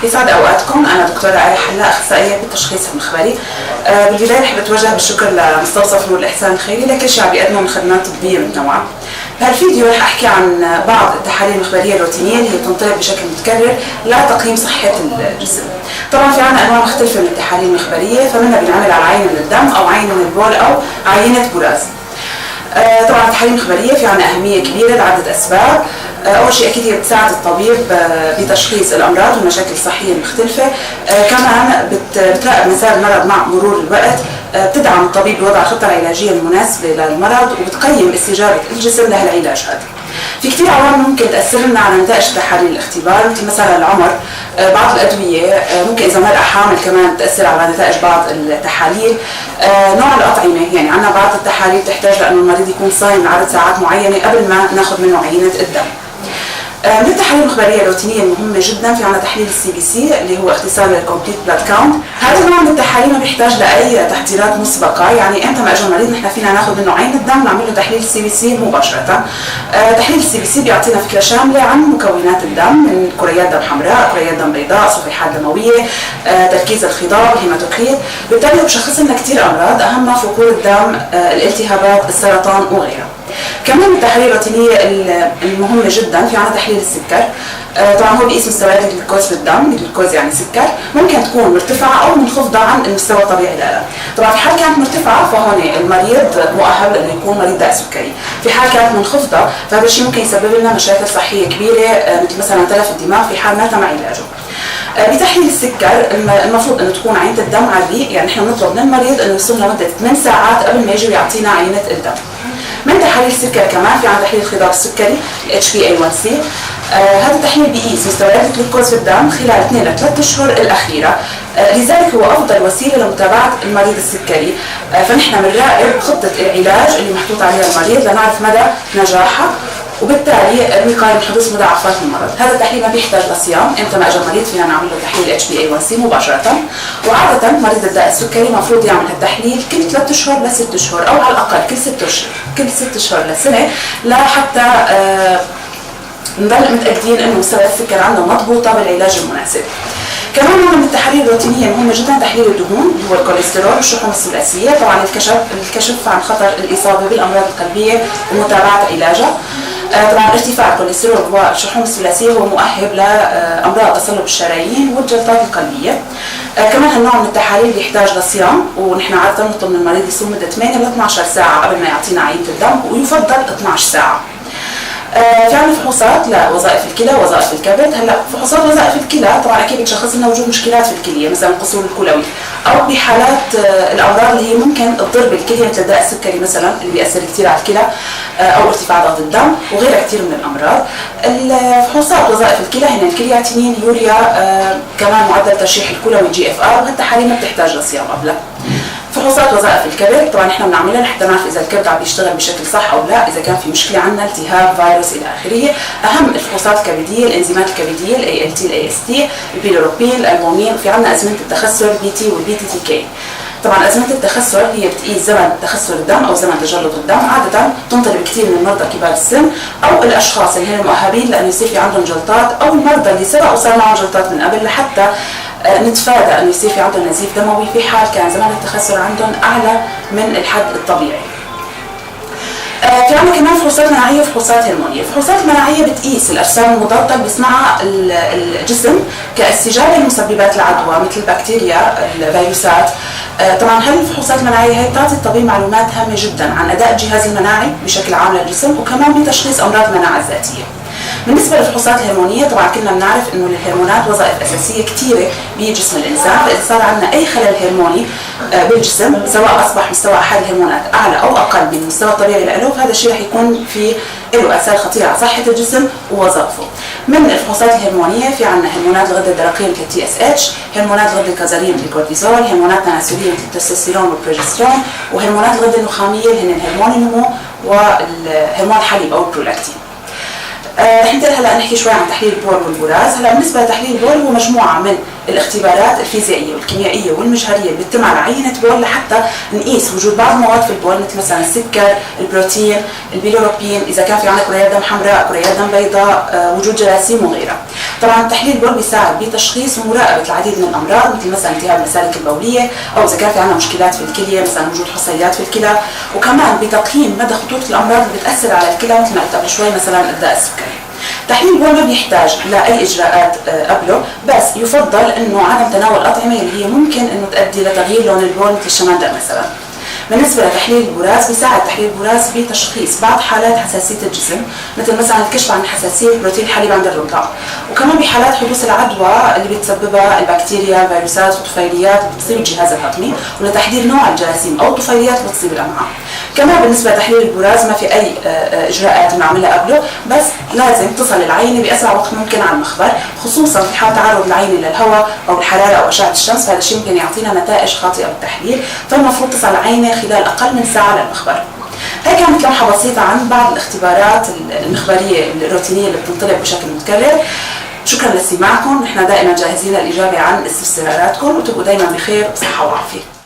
يسعد اوقاتكم. انا دكتوره آية حلاق، اخصائيه بالتشخيص المخبري. بالبدايه بحب اتوجه بالشكر لمستوصف نور الاحسان الخيري لكل شيء عم بيقدمه من خدمات طبيه متنوعه. بهالفيديو رح احكي عن بعض التحاليل المخبريه الروتينيه اللي هي بتنطلب بشكل متكرر لتقييم صحه الجسم. طبعا في عنا انواع مختلفه من التحاليل المخبريه، فمنها بينعمل على عينه من الدم او عينه من البول او عينه براز. طبعا التحاليل المخبريه في عنا اهميه كبيره لعده اسباب. اول شيء اكيد هي بتساعد الطبيب بتشخيص الامراض والمشاكل الصحيه المختلفه. كمان بتراقب مسار المرض مع مرور الوقت. بتدعم الطبيب بوضع الخطه العلاجيه المناسبه للمرض وبتقيم استجابه الجسم لهالعلاج هذا. في كثير عوامل ممكن تاثر لنا على نتائج تحاليل الاختبار، مثل مثلا العمر، بعض الادويه، ممكن اذا المراه حامل كمان تاثر على نتائج بعض التحاليل، نوع الاطعمه، يعني عندنا بعض التحاليل تحتاج لانه المريض يكون صايم لعدد ساعات معينه قبل ما ناخذ منه عينه الدم. من التحاليل المخبريه الروتينيه المهمه جدا في عندنا تحليل CBC اللي هو اختصار للكومبليت بلاد كاونت. هذا النوع من التحاليل ما بيحتاج لاي تحضيرات مسبقه، يعني امتى ما اجى المريض نحن فينا ناخذ منه عين الدم ونعمل له تحليل CBC مباشره. تحليل CBC بيعطينا فكره شامله عن مكونات الدم، من كريات دم حمراء، كريات دم بيضاء، صفيحات دمويه، تركيز الخضاب، الهيماتوكريت. بالتالي بشخص لنا كثير امراض اهمها فقور الدم، الالتهابات، السرطان وغيرها. كمان التحاليل الروتينيه المهمه جدا في عنا تحليل السكر. طبعا هو بيقيس مستويات الجلوكوز في الدم، الجلوكوز يعني سكر، ممكن تكون مرتفعه او منخفضه عن المستوى الطبيعي لها. طبعا في حال كانت مرتفعه فهون المريض مؤهل انه يكون مريض داء سكري. في حال كانت منخفضه فهذا الشيء ممكن يسبب لنا مشاكل صحيه كبيره، مثل مثلا تلف الدماغ في حال ما تم علاجه. بتحليل السكر المفروض انه تكون عينه الدم على الريق، يعني نحن بنطلب من المريض انه يصوم لمده 8 ساعات قبل ما يجي يعطينا عينه الدم. من تحاليل السكر كمان في عندنا تحليل الخضار السكري HbA1c. هذا التحليل بيقيس مستويات الجلوكوز في الدم خلال 2 ل 3 اشهر الاخيره. لذلك هو افضل وسيله لمتابعه المريض السكري. فنحن بنراقب خطه العلاج اللي محطوط عليها المريض لنعرف مدى نجاحها، وبالتالي الوقايه من حدوث مضاعفات المرض. هذا التحليل ما بيحتاج لصيام، امتى ما اجى المريض فينا نعمل له تحليل HbA1c مباشره. وعاده مريض الداء السكري المفروض يعمل هالتحليل كل 3 اشهر ل 6 اشهر، او على الاقل كل 6 اشهر، كل 6 اشهر لسنه، لحتى نضل متاكدين انه مستويات السكر عنده مضبوطه بالعلاج المناسب. كمان من التحاليل الروتينيه المهمه جدا تحليل الدهون اللي هو الكوليسترول والشحوم الثلاثيه، طبعا الكشف عن خطر الاصابه بالامراض القلبيه ومتابعه علاجها. طبعا ارتفاع الكوليسترول والشحوم الثلاثيه هو مؤهب لامراض تصلب الشرايين والجلطات القلبيه. كمان هالنوع من التحاليل بيحتاج لصيام، ونحن عاده نطلب من المريض يصوم مده 8 ل 12 ساعه قبل ما يعطينا عينه الدم، ويفضل 12 ساعه. في عندنا فحوصات لوظائف الكلى ووظائف الكبد. هلا فحوصات وظائف الكلى طبعا اكيد بتشخص لنا وجود مشكلات في الكليه، مثلا القصور الكلوي، او بحالات الامراض اللي هي ممكن تضر بالكليه مثل الداء السكري مثلا اللي بيأثر كثير على الكلى، او ارتفاع ضغط الدم وغيرها كثير من الامراض. الفحوصات وظائف الكلى هن الكرياتينين، يوريا، كمان معدل ترشيح الكلوي GFR، وهالتحاليل ما بتحتاج لصيام قبلها. فحوصات وظائف الكبد طبعا احنا بنعملها لحتى نعرف اذا الكبد عم بيشتغل بشكل صح او لا، اذا كان في مشكله عندنا التهاب، فيروس الى اخره. اهم الفحوصات الكبديه الانزيمات الكبديه ALT AST، البيليروبين، الالبومين، وفي عندنا ازمنه التخثر BT والBTTK. طبعا ازمنه التخثر هي بتقيس زمن تخثر الدم او زمن تجلط الدم، عاده تنطلب كثير من المرضى كبار السن او الاشخاص اللي هم مؤهبين لانه يصير في عندهم جلطات، او المرضى اللي سبق وصار معهم جلطات من قبل، لحتى نتفادى انه يصير في عندهم نزيف دموي في حال كان زمن التخثر عندهم اعلى من الحد الطبيعي. في عندنا كمان فحوصات مناعيه وفحوصات هرمونيه. الفحوصات المناعيه بتقيس الاجسام المضاده اللي بيصنعها الجسم كاستجابه لمسببات العدوى مثل البكتيريا، الفيروسات. طبعا هالفحوصات المناعيه هي بتعطي الطبيب معلومات هامه جدا عن اداء الجهاز المناعي بشكل عام للجسم، وكمان بتشخيص امراض المناعه الذاتيه. بالنسبه للفحوصات الهرمونيه طبعا كلنا بنعرف انه للهرمونات وظائف اساسيه كثيره بجسم الانسان، فاذا صار عندنا اي خلل هرموني بالجسم، سواء اصبح مستوى احد الهرمونات اعلى او اقل من المستوى الطبيعي له، فهذا الشيء رح يكون في له اثار خطيره على صحه الجسم ووظائفه. من الفحوصات الهرمونيه في عندنا هرمونات الغده الدرقيه مثل TSH، هرمونات الغده الكظريه مثل الكورتيزول، هرمونات تناسليه مثل التستوستيرون والبروجسترون، وهرمونات الغده النخاميه اللي هن هرمون النمو وهرمون الحليب او البرولاكتين. ننتقل هلا نحكي شوي عن تحليل البول والبراز. هلا بالنسبه لتحليل البول هو مجموعه من الاختبارات الفيزيائيه والكيميائيه والمجهريه اللي بتتم على عينه بول لحتى نقيس وجود بعض المواد في البول مثل مثلا السكر، البروتين، البيليروبين، اذا كان في عندنا كريات دم حمراء، كريات دم بيضاء، وجود جراثيم وغيرها. طبعا تحليل البول بيساعد بتشخيص ومراقبه العديد من الامراض مثل مثلا التهاب المسالك البوليه، او اذا كان في عندنا مشكلات في الكليه مثلا وجود حصيات في الكلى، وكمان بتقييم مدى خطوره الامراض اللي بتاثر على الكلى مثل ما قلت قبل شوي مثلا الداء السكري. تحليل البول ما بيحتاج لاي اجراءات قبله، بس يفضل انه عدم تناول اطعمه اللي هي ممكن انه تؤدي لتغيير لون البول مثل الشمندر مثلا. بالنسبه لتحليل البراز بيساعد تحليل البراز بتشخيص بعض حالات حساسيه الجسم مثل مثلا الكشف عن حساسيه بروتين الحليب عند الرضع، وكمان بحالات حدوث العدوى اللي بتسببها البكتيريا، الفيروسات والطفيليات اللي بتصيب الجهاز الهضمي، ولتحديد نوع الجراثيم او الطفيليات اللي بتصيب الامعاء. كمان بالنسبه لتحليل البراز ما في اي اجراءات بنعملها قبله، بس لازم تصل العينه باسرع وقت ممكن على المخبر، خصوصا في حال تعرض العينه للهواء او الحراره او اشعه الشمس، فهذا الشيء ممكن يعطينا نتائج خاطئه بالتحليل، فالمفروض تصل العينه خلال اقل من ساعه للمخبر. هي كانت لمحه بسيطه عن بعض الاختبارات المخبريه الروتينيه اللي بتنطلب بشكل متكرر. شكرا لاستماعكم، نحن دائما جاهزين للاجابه عن استفساراتكم، وتبقوا دائما بخير وصحه وعافيه.